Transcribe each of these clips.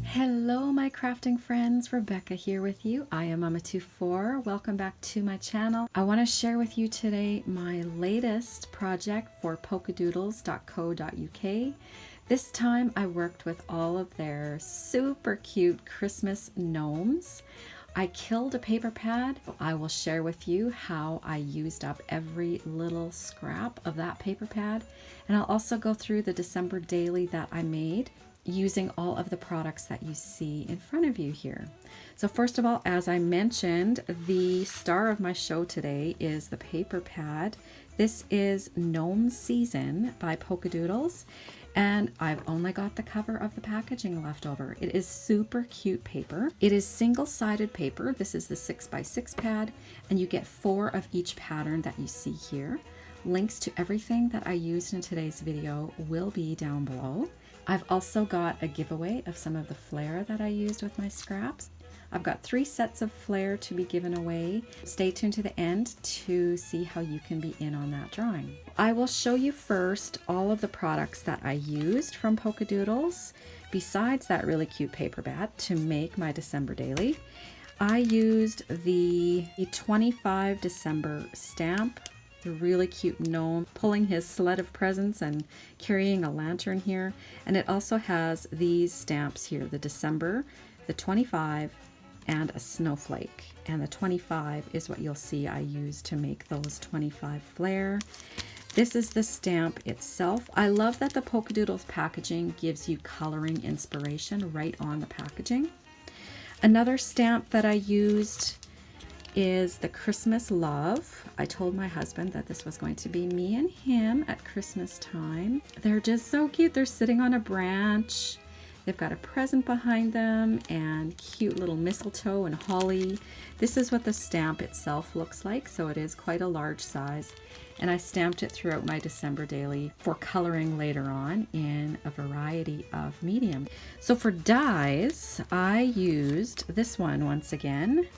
Hello my crafting friends, Rebecca here with you. I am Mama24. Welcome back to my channel. I want to share with you today my latest project for Polkadoodles.co.uk. This time I worked with all of their super cute Christmas gnomes. I killed a paper pad. I will share with you how I used up every little scrap of that paper pad, and I'll also go through the December daily that I made using all of the products that you see in front of you here. So first of all, as I mentioned, the star of my show today is the paper pad. This is Gnome Season by Polkadoodles, and I've only got the cover of the packaging left over. It is super cute paper. It is single-sided paper. This is the 6x6 pad, and you get 4 of each pattern that you see here. Links to everything that I used in today's video will be down below. I've also got a giveaway of some of the flair that I used with my scraps. I've got 3 sets of flair to be given away. Stay tuned to the end to see how you can be in on that drawing. I will show you first all of the products that I used from Polkadoodles, besides that really cute paper pad, to make my December daily. I used the 25 December stamp, the really cute gnome pulling his sled of presents and carrying a lantern here. And it also has these stamps here, the December, the 25, and a snowflake. And the 25 is what you'll see I used to make those 25 flair. This is the stamp itself. I love that the Polkadoodles packaging gives you coloring inspiration right on the packaging. Another stamp that I used is the Christmas Love. I told my husband that this was going to be me and him at Christmas time. They're just so cute. They're sitting on a branch. They've got a present behind them and cute little mistletoe and holly. This is what the stamp itself looks like, so it is quite a large size. And I stamped it throughout my December daily for coloring later on in a variety of mediums. So for dies, I used this one once again.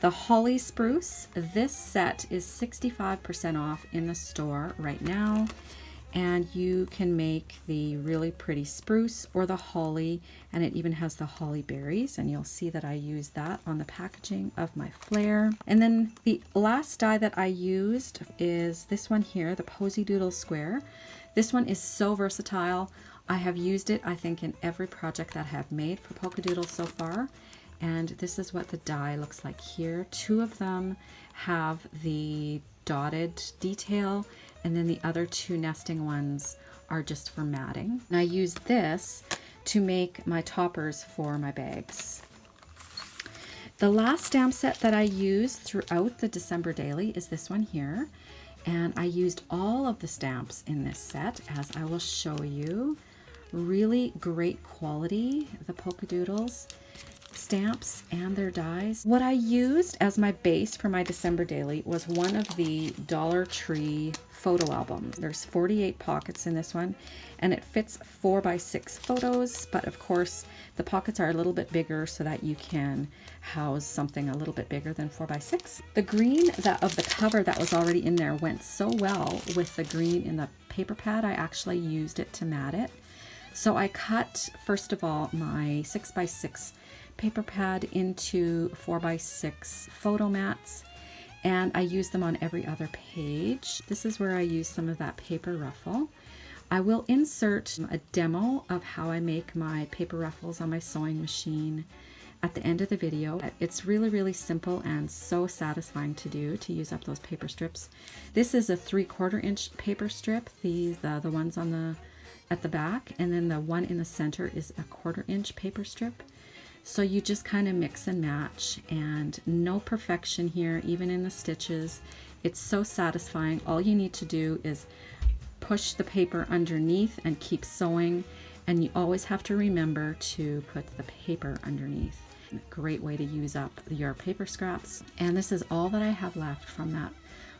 The Holly Spruce. This set is 65% off in the store right now, and you can make the really pretty spruce or the holly, and it even has the holly berries, and you'll see that I used that on the packaging of my flair. And then the last die that I used is this one here, the Polkadoodle Square. This one is so versatile. I have used it, I think, in every project that I have made for Polkadoodle so far. And this is what the die looks like here. 2 of them have the dotted detail, and then the other 2 nesting ones are just for matting. And I used this to make my toppers for my bags. The last stamp set that I used throughout the December daily is this one here. And I used all of the stamps in this set, as I will show you. Really great quality, the Polkadoodles stamps and their dies. What I used as my base for my December daily was one of the Dollar Tree photo albums. There's 48 pockets in this one, and it fits 4x6 photos, but of course the pockets are a little bit bigger so that you can house something a little bit bigger than 4x6. The green of the cover that was already in there went so well with the green in the paper pad, I actually used it to mat it. So I cut, first of all, my 6x6 paper pad into 4x6 photo mats, and I use them on every other page. This is where I use some of that paper ruffle. I will insert a demo of how I make my paper ruffles on my sewing machine at the end of the video. It's really, really simple and so satisfying to do, to use up those paper strips. This is a 3/4 inch paper strip, the ones on at the back, and then the one in the center is a 1/4 inch paper strip. So you just kind of mix and match, and no perfection here, even in the stitches. It's so satisfying. All you need to do is push the paper underneath and keep sewing, and you always have to remember to put the paper underneath. Great way to use up your paper scraps. And this is all that I have left from that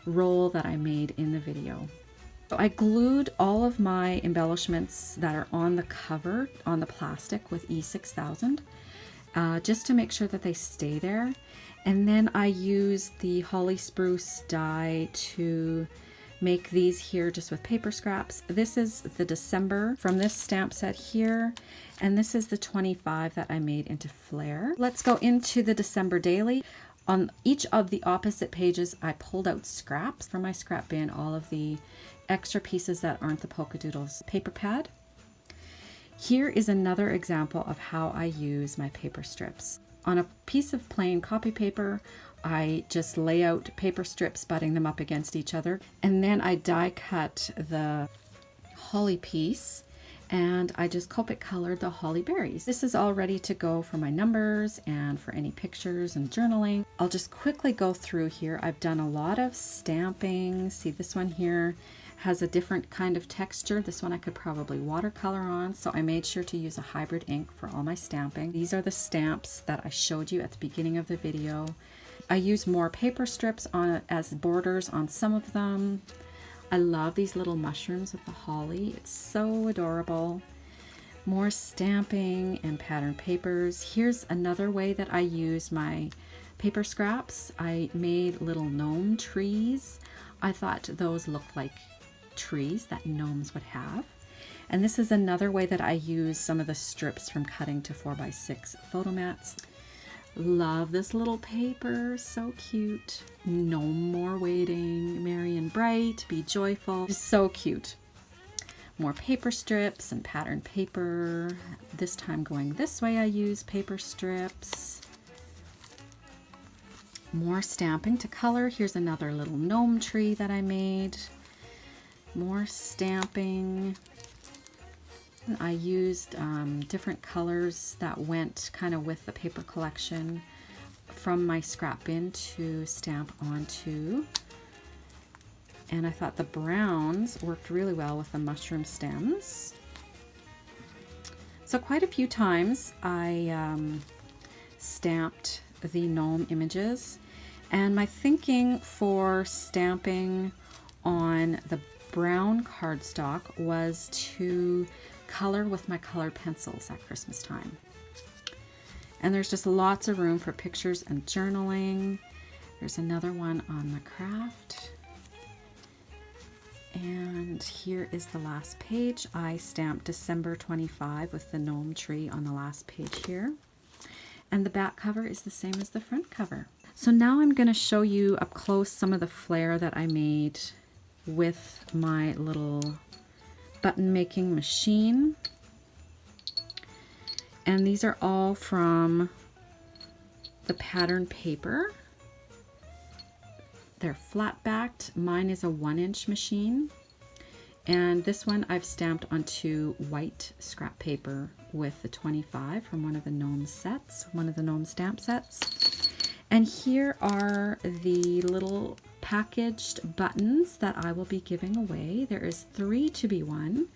roll that I made in the video. So I glued all of my embellishments that are on the cover on the plastic with E6000. Just to make sure that they stay there. And then I used the Holly Spruce die to make these here just with paper scraps. This is the December from this stamp set here, and this is the 25 that I made into Flair. Let's go into the December daily. On each of the opposite pages, I pulled out scraps from my scrap bin, all of the extra pieces that aren't the Polkadoodles paper pad. Here is another example of how I use my paper strips. On a piece of plain copy paper, I just lay out paper strips, butting them up against each other, and then I die cut the holly piece, and I just Copic colored the holly berries. This is all ready to go for my numbers and for any pictures and journaling. I'll just quickly go through here. I've done a lot of stamping. See, this one here has a different kind of texture. This one I could probably watercolor on, so I made sure to use a hybrid ink for all my stamping. These are the stamps that I showed you at the beginning of the video. I use more paper strips on as borders on some of them. I love these little mushrooms with the holly. It's so adorable. More stamping and pattern papers. Here's another way that I use my paper scraps. I made little gnome trees. I thought those looked like trees that gnomes would have. And this is another way that I use some of the strips from cutting to 4x6 photo mats. Love this little paper, so cute. No more waiting, merry and bright, be joyful. It's so cute. More paper strips and pattern paper. This time going this way, I use paper strips. More stamping to color. Here's another little gnome tree that I made. More stamping. I used different colors that went kind of with the paper collection from my scrap bin to stamp onto. And I thought the browns worked really well with the mushroom stems. So quite a few times I stamped the gnome images, and my thinking for stamping on the brown cardstock was to color with my colored pencils at Christmas time. And there's just lots of room for pictures and journaling. There's another one on the craft. And here is the last page. I stamped December 25 with the gnome tree on the last page here. And the back cover is the same as the front cover. So now I'm going to show you up close some of the flair that I made with my little button making machine. And these are all from the pattern paper. They're flat backed. Mine is a 1-inch machine. And this one I've stamped onto white scrap paper with the 25 from one of the gnome sets, one of the gnome stamp sets. And here are the little packaged buttons that I will be giving away. There is 3 to be won.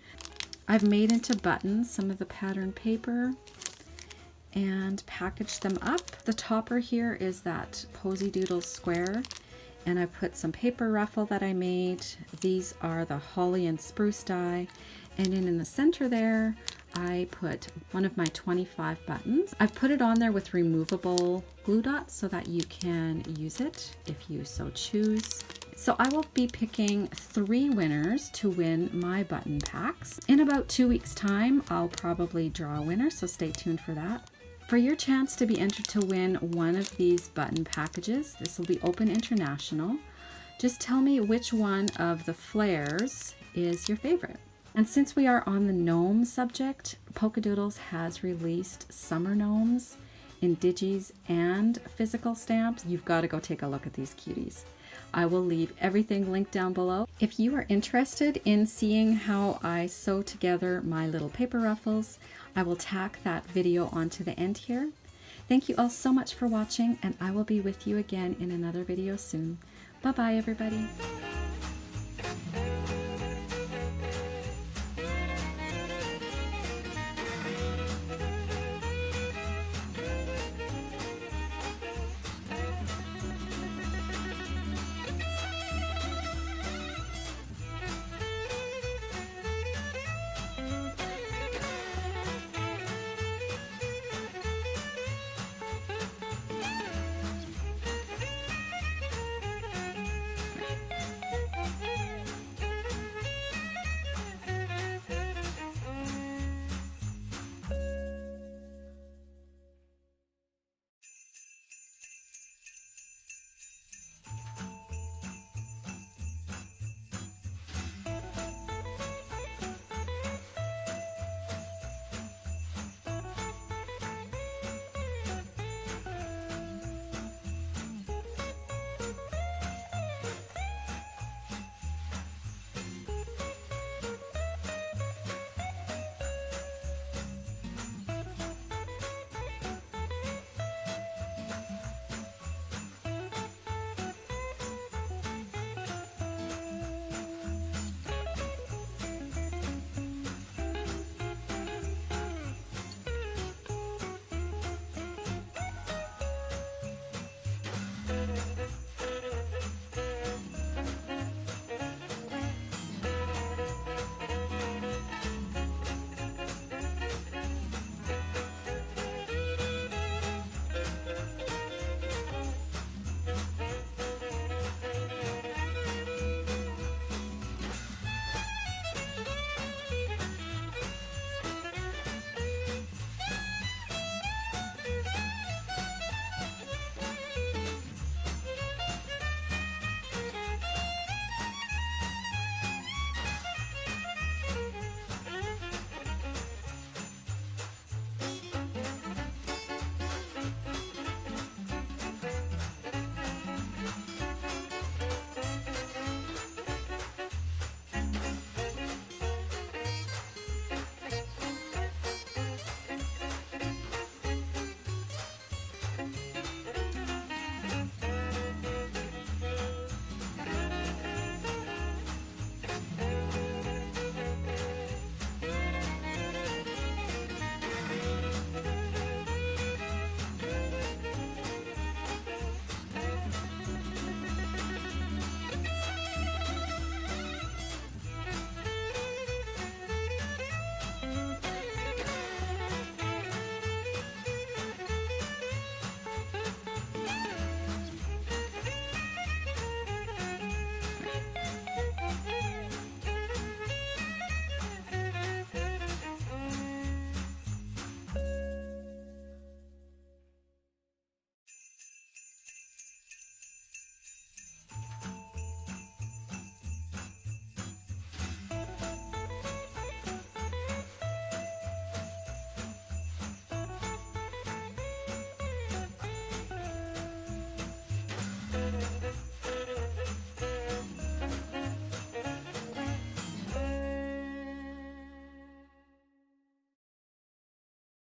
I've made into buttons some of the pattern paper and packaged them up. The topper here is that Polkadoodles square, and I put some paper ruffle that I made. These are the holly and spruce die, and in the center there I put one of my 25 buttons. I've put it on there with removable glue dots so that you can use it if you so choose. So I will be picking 3 winners to win my button packs. In about 2 weeks' time, I'll probably draw a winner, so stay tuned for that. For your chance to be entered to win one of these button packages, this will be open international. Just tell me which one of the flairs is your favorite. And since we are on the gnome subject, Polkadoodles has released summer gnomes in digis and physical stamps. You've got to go take a look at these cuties. I will leave everything linked down below. If you are interested in seeing how I sew together my little paper ruffles, I will tack that video onto the end here. Thank you all so much for watching, and I will be with you again in another video soon. Bye-bye, everybody.